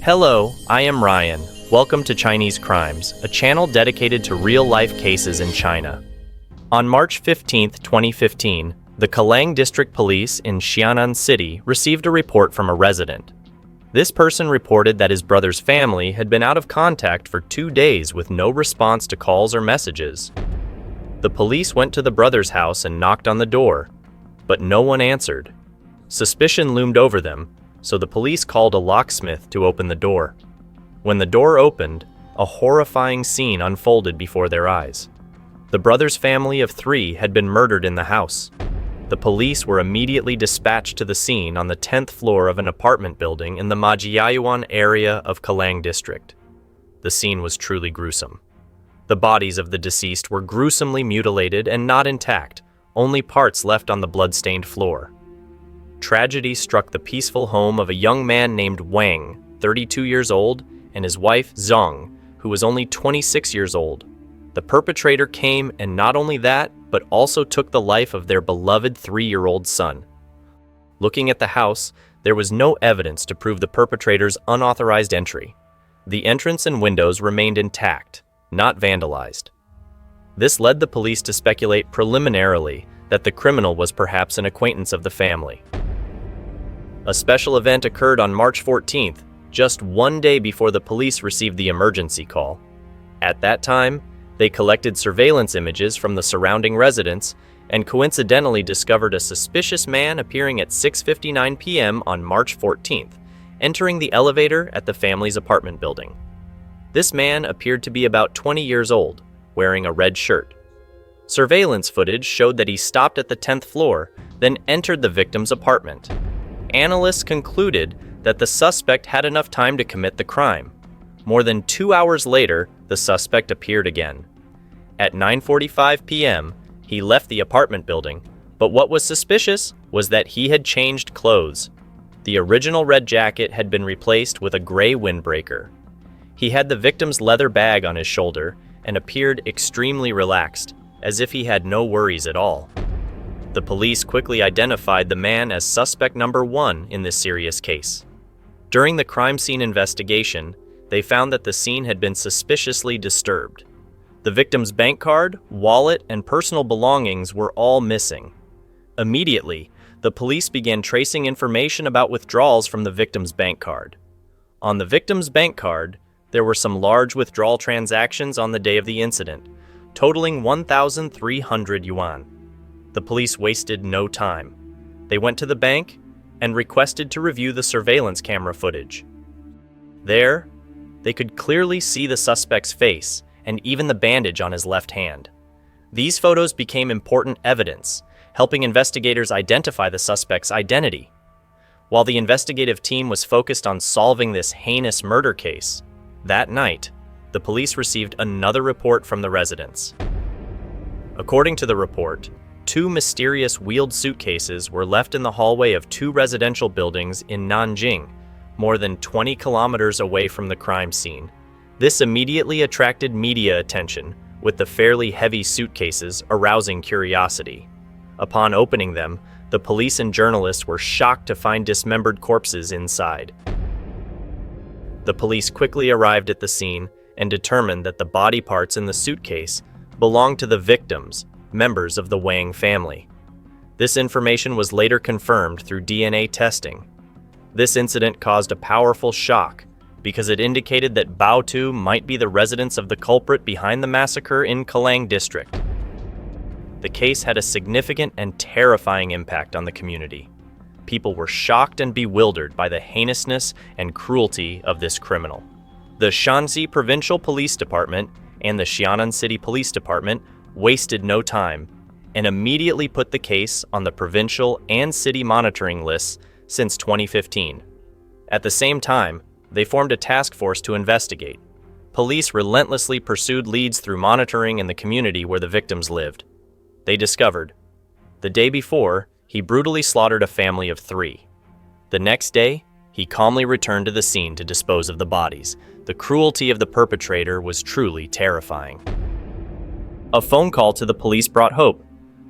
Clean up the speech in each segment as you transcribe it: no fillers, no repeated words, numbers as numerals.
Hello, I am Ryan. Welcome to Chinese Crimes, a channel dedicated to real-life cases in China. On March 15, 2015, the Kelang District Police in Xianan City received a report from a resident. This person reported that his brother's family had been out of contact for 2 days with no response to calls or messages. The police went to the brother's house and knocked on the door, but no one answered. Suspicion loomed over them, so the police called a locksmith to open the door. When the door opened, a horrifying scene unfolded before their eyes. The brother's family of 3 had been murdered in the house. The police were immediately dispatched to the scene on the 10th floor of an apartment building in the Majiayuan area of Kelang District. The scene was truly gruesome. The bodies of the deceased were gruesomely mutilated and not intact, only parts left on the blood-stained floor. Tragedy struck the peaceful home of a young man named Wang, 32 years old, and his wife, Zhang, who was only 26 years old. The perpetrator came, and not only that, but also took the life of their beloved 3-year-old son. Looking at the house, there was no evidence to prove the perpetrator's unauthorized entry. The entrance and windows remained intact, not vandalized. This led the police to speculate preliminarily that the criminal was perhaps an acquaintance of the family. A special event occurred on March 14th, just 1 day before the police received the emergency call. At that time, they collected surveillance images from the surrounding residents and coincidentally discovered a suspicious man appearing at 6:59 p.m. on March 14th, entering the elevator at the family's apartment building. This man appeared to be about 20 years old, wearing a red shirt. Surveillance footage showed that he stopped at the 10th floor, then entered the victim's apartment. Analysts concluded that the suspect had enough time to commit the crime. More than 2 hours later, the suspect appeared again. At 9:45 p.m., he left the apartment building, but what was suspicious was that he had changed clothes. The original red jacket had been replaced with a gray windbreaker. He had the victim's leather bag on his shoulder and appeared extremely relaxed, as if he had no worries at all. The police quickly identified the man as suspect number 1 in this serious case. During the crime scene investigation, they found that the scene had been suspiciously disturbed. The victim's bank card, wallet, and personal belongings were all missing. Immediately, the police began tracing information about withdrawals from the victim's bank card. On the victim's bank card, there were some large withdrawal transactions on the day of the incident, totaling 1,300 yuan. The police wasted no time. They went to the bank and requested to review the surveillance camera footage. There, they could clearly see the suspect's face and even the bandage on his left hand. These photos became important evidence, helping investigators identify the suspect's identity. While the investigative team was focused on solving this heinous murder case, that night, the police received another report from the residents. According to the report, 2 mysterious wheeled suitcases were left in the hallway of 2 residential buildings in Nanjing, more than 20 kilometers away from the crime scene. This immediately attracted media attention, with the fairly heavy suitcases arousing curiosity. Upon opening them, the police and journalists were shocked to find dismembered corpses inside. The police quickly arrived at the scene and determined that the body parts in the suitcase belonged to the victims, members of the Wang family. This information was later confirmed through DNA testing. This incident caused a powerful shock because it indicated that Bao Tu might be the residence of the culprit behind the massacre in Kelang District. The case had a significant and terrifying impact on the community. People were shocked and bewildered by the heinousness and cruelty of this criminal. The Shanxi Provincial Police Department and the Xianan City Police Department wasted no time and immediately put the case on the provincial and city monitoring lists since 2015. At the same time, they formed a task force to investigate. Police relentlessly pursued leads through monitoring in the community where the victims lived. They discovered, the day before, he brutally slaughtered a family of 3. The next day, he calmly returned to the scene to dispose of the bodies. The cruelty of the perpetrator was truly terrifying. A phone call to the police brought hope.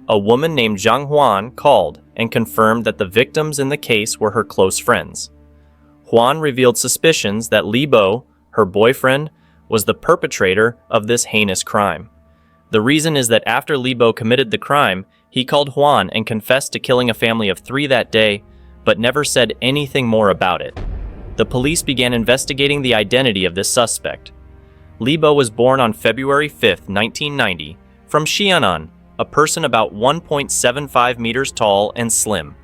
A woman named Zhang called and confirmed that the victims in the case were her close friends. Huan revealed suspicions that Li Bo, her boyfriend, was the perpetrator of this heinous crime. The reason is that after Li Bo committed the crime, he called Huan and confessed to killing a family of 3 that day, but never said anything more about it. The police began investigating the identity of this suspect. Li Bo was born on February 5, 1990, from Xianan, a person about 1.75 meters tall and slim.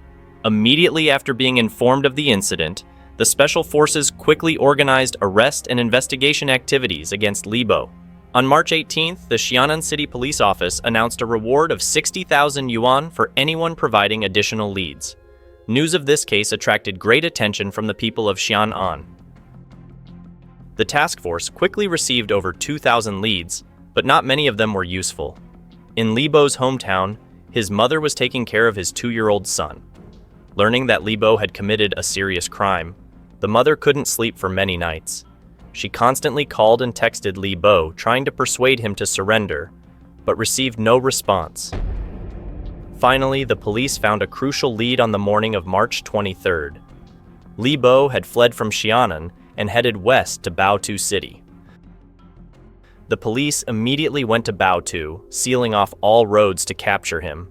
Immediately after being informed of the incident, the special forces quickly organized arrest and investigation activities against Li Bo. On March 18th, the Xianan City Police Office announced a reward of 60,000 yuan for anyone providing additional leads. News of this case attracted great attention from the people of Xianan. The task force quickly received over 2,000 leads, but not many of them were useful. In Li Bo's hometown, his mother was taking care of his 2-year-old son. Learning that Li Bo had committed a serious crime, the mother couldn't sleep for many nights. She constantly called and texted Li Bo, trying to persuade him to surrender, but received no response. Finally, the police found a crucial lead on the morning of March 23rd. Li Bo had fled from Xianan and headed west to Baotou City. The police immediately went to Baotou, sealing off all roads to capture him.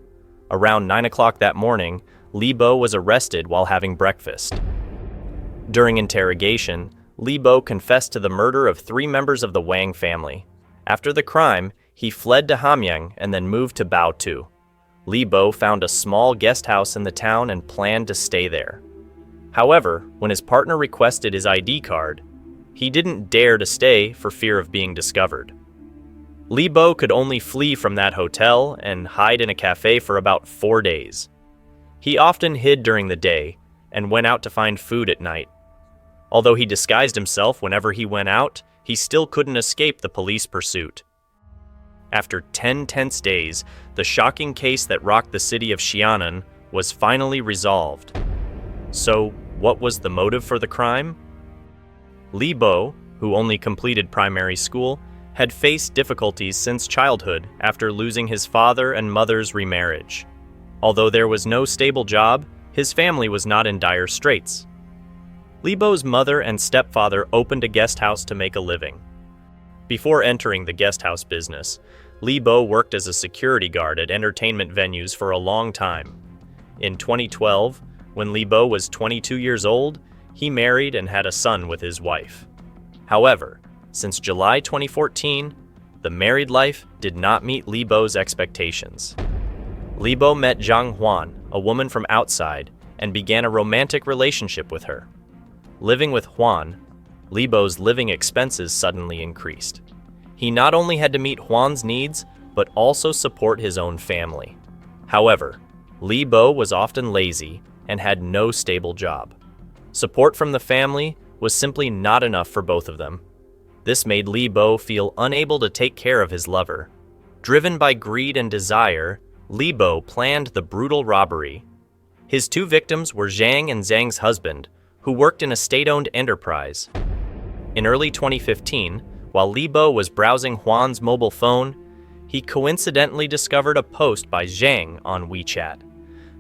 Around 9 o'clock that morning, Li Bo was arrested while having breakfast. During interrogation, Li Bo confessed to the murder of 3 members of the Wang family. After the crime, he fled to Hamyang and then moved to Baotou. Li Bo found a small guest house in the town and planned to stay there. However, when his partner requested his ID card, he didn't dare to stay for fear of being discovered. Li Bo could only flee from that hotel and hide in a cafe for about 4 days. He often hid during the day and went out to find food at night. Although he disguised himself whenever he went out, he still couldn't escape the police pursuit. After 10 tense days, the shocking case that rocked the city of Xianan was finally resolved. So, what was the motive for the crime? Li Bo, who only completed primary school, had faced difficulties since childhood after losing his father and mother's remarriage. Although there was no stable job, his family was not in dire straits. Li Bo's mother and stepfather opened a guest house to make a living. Before entering the guest house business, Li Bo worked as a security guard at entertainment venues for a long time. In 2012, when Li Bo was 22 years old, he married and had a son with his wife. However, since July 2014, the married life did not meet Li Bo's expectations. Li Bo met Zhang Huan, a woman from outside, and began a romantic relationship with her. Living with Huan, Li Bo's living expenses suddenly increased. He not only had to meet Huan's needs, but also support his own family. However, Li Bo was often lazy and had no stable job. Support from the family was simply not enough for both of them. This made Li Bo feel unable to take care of his lover. Driven by greed and desire, Li Bo planned the brutal robbery. His 2 victims were Zhang and Zhang's husband, who worked in a state-owned enterprise. In early 2015, while Li Bo was browsing Huan's mobile phone, he coincidentally discovered a post by Zhang on WeChat.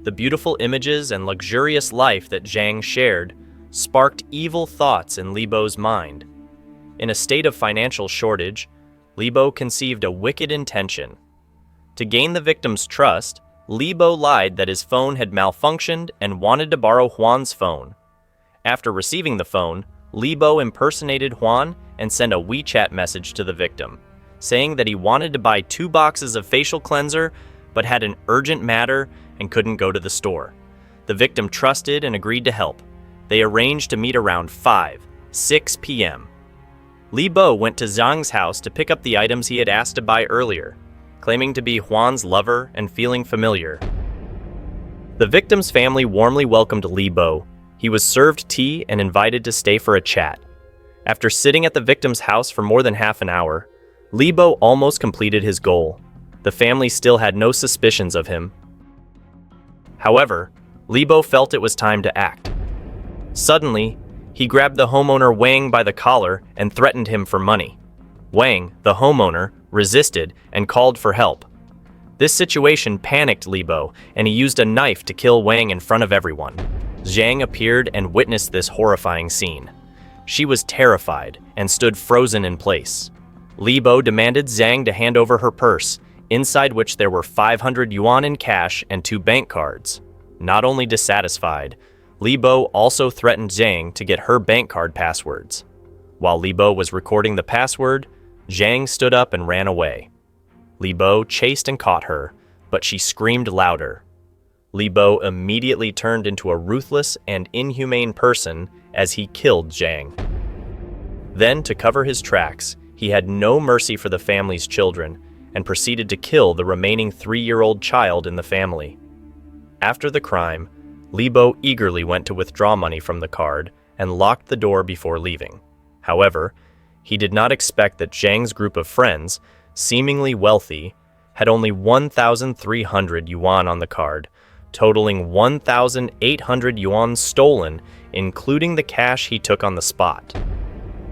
The beautiful images and luxurious life that Zhang shared sparked evil thoughts in Li Bo's mind. In a state of financial shortage, Li Bo conceived a wicked intention. To gain the victim's trust, Li Bo lied that his phone had malfunctioned and wanted to borrow Huan's phone. After receiving the phone, Li Bo impersonated Huan and sent a WeChat message to the victim, saying that he wanted to buy 2 boxes of facial cleanser but had an urgent matter and couldn't go to the store. The victim trusted and agreed to help. They arranged to meet around 6 p.m. Li Bo went to Zhang's house to pick up the items he had asked to buy earlier, claiming to be Huan's lover and feeling familiar. The victim's family warmly welcomed Li Bo. He was served tea and invited to stay for a chat. After sitting at the victim's house for more than half an hour, Li Bo almost completed his goal. The family still had no suspicions of him. However, Li Bo felt it was time to act. Suddenly, he grabbed the homeowner Wang by the collar and threatened him for money. Wang, the homeowner, resisted and called for help. This situation panicked Li Bo, and he used a knife to kill Wang in front of everyone. Zhang appeared and witnessed this horrifying scene. She was terrified and stood frozen in place. Li Bo demanded Zhang to hand over her purse, inside which there were 500 yuan in cash and 2 bank cards. Not only dissatisfied, Li Bo also threatened Zhang to get her bank card passwords. While Li Bo was recording the password, Zhang stood up and ran away. Li Bo chased and caught her, but she screamed louder. Li Bo immediately turned into a ruthless and inhumane person as he killed Zhang. Then, to cover his tracks, he had no mercy for the family's children and proceeded to kill the remaining 3-year-old child in the family. After the crime, Li Bo eagerly went to withdraw money from the card and locked the door before leaving. However, he did not expect that Zhang's group of friends, seemingly wealthy, had only 1,300 yuan on the card, totaling 1,800 yuan stolen, including the cash he took on the spot.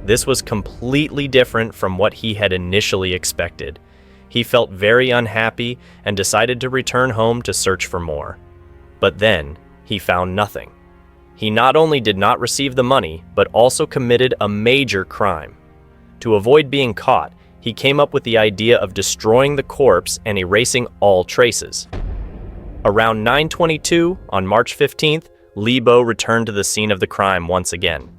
This was completely different from what he had initially expected. He felt very unhappy and decided to return home to search for more. But then, he found nothing. He not only did not receive the money, but also committed a major crime. To avoid being caught, he came up with the idea of destroying the corpse and erasing all traces. Around 9:22 on March 15th, Li Bo returned to the scene of the crime once again.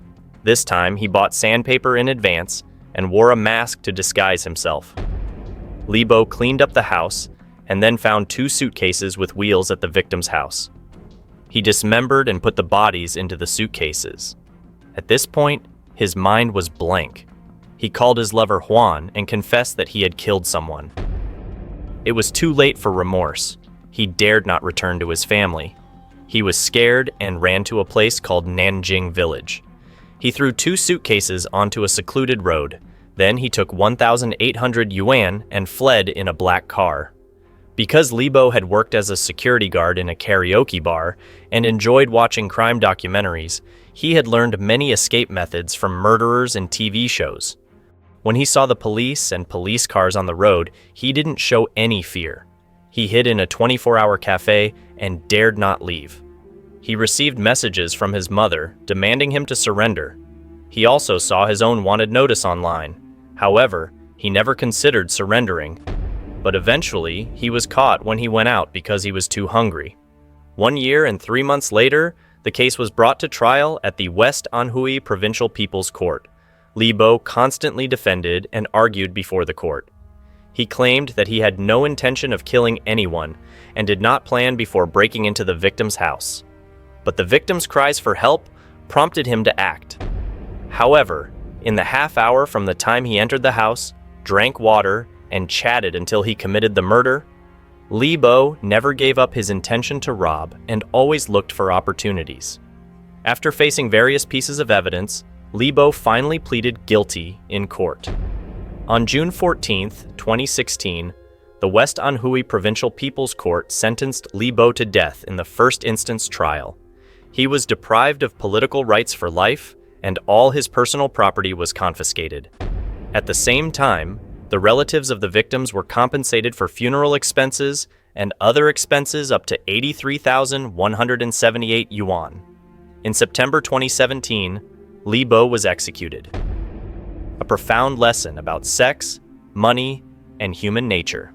This time, he bought sandpaper in advance and wore a mask to disguise himself. Li Bo cleaned up the house and then found 2 suitcases with wheels at the victim's house. He dismembered and put the bodies into the suitcases. At this point, his mind was blank. He called his lover Juan and confessed that he had killed someone. It was too late for remorse. He dared not return to his family. He was scared and ran to a place called Nanjing Village. He threw 2 suitcases onto a secluded road. Then he took 1,800 yuan and fled in a black car. Because Li Bo had worked as a security guard in a karaoke bar and enjoyed watching crime documentaries, he had learned many escape methods from murderers in TV shows. When he saw the police and police cars on the road, he didn't show any fear. He hid in a 24-hour cafe and dared not leave. He received messages from his mother demanding him to surrender. He also saw his own wanted notice online. However, he never considered surrendering. But eventually, he was caught when he went out because he was too hungry. 1 year and 3 months later, the case was brought to trial at the West Anhui Provincial People's Court. Li Bo constantly defended and argued before the court. He claimed that he had no intention of killing anyone and did not plan before breaking into the victim's house. But the victim's cries for help prompted him to act. However, in the half hour from the time he entered the house, drank water, and chatted until he committed the murder, Li Bo never gave up his intention to rob and always looked for opportunities. After facing various pieces of evidence, Li Bo finally pleaded guilty in court. On June 14, 2016, the West Anhui Provincial People's Court sentenced Li Bo to death in the first instance trial. He was deprived of political rights for life, and all his personal property was confiscated. At the same time, the relatives of the victims were compensated for funeral expenses and other expenses up to 83,178 yuan. In September 2017, Li Bo was executed. A profound lesson about sex, money, and human nature.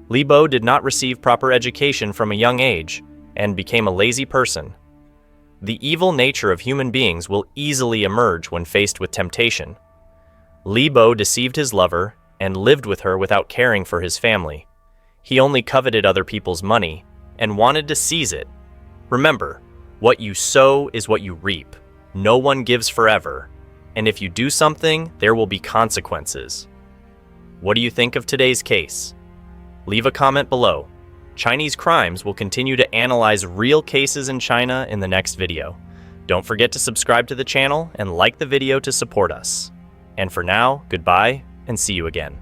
Li Bo did not receive proper education from a young age and became a lazy person. The evil nature of human beings will easily emerge when faced with temptation. Li Bo deceived his lover and lived with her without caring for his family. He only coveted other people's money and wanted to seize it. Remember, what you sow is what you reap. No one gives forever, and if you do something, there will be consequences. What do you think of today's case? Leave a comment below. Chinese Crimes will continue to analyze real cases in China in the next video. Don't forget to subscribe to the channel and like the video to support us. And for now, goodbye and see you again.